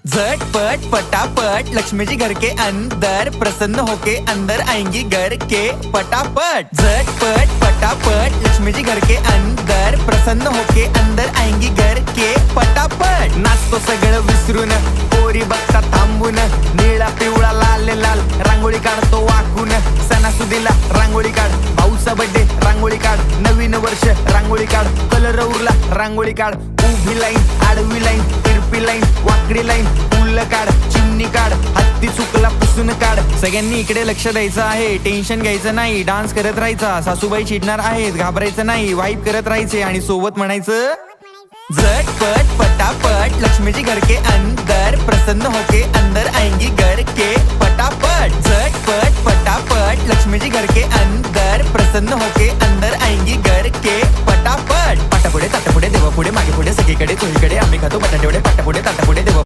झटपट पटापट लक्ष्मी जी घर के अंदर प्रसन्न होके अंदर आएंगी घर के पटापट। झटपट पटापट लक्ष्मी जी घर के अंदर प्रसन्न होके अंदर आएंगी घर के पटापट। नाचतो सगळं विसरून पोरी बघता थांबून, निळा पिवळा लाल लाल रांगोळी काढतो वाकून। सणासुदीला रांगोळी काढ, भाऊचा बर्थडे रांगोळी काढ, नवीन वर्ष रांगोळी काढ, कलर उरला रांगोळी काढ। उभी लाईन, आडवी लाईन, तिरपी लाईन, वाकडी लाईन, फुल काढ, चिमणी काढ, हत्ती चुकला पुसून काढ। सगळ्यांनी इकडे लक्ष द्यायचं आहे, टेन्शन घ्यायचं नाही, डान्स करत राहायचा। सासूबाई चिडणार आहेत, घाबरायचं नाही, वाईप करत राहायचे आणि सोबत म्हणायचं झटपट पटापट लक्ष्मी जी घर के अंदर प्रसन्न होके अंदर आएंगी घर के पटापट। झटपट पटापट लक्ष्मी जी घर के अंदर प्रसन्न होके अंदर आएंगी घर के पटापट। पाटापुढे ताटापुढे देवापुढे मागे पुढे सगळीकडे चोहीकडे आम्ही खातो बटाटेवडे, पाटापुढे ताटापुढे देवा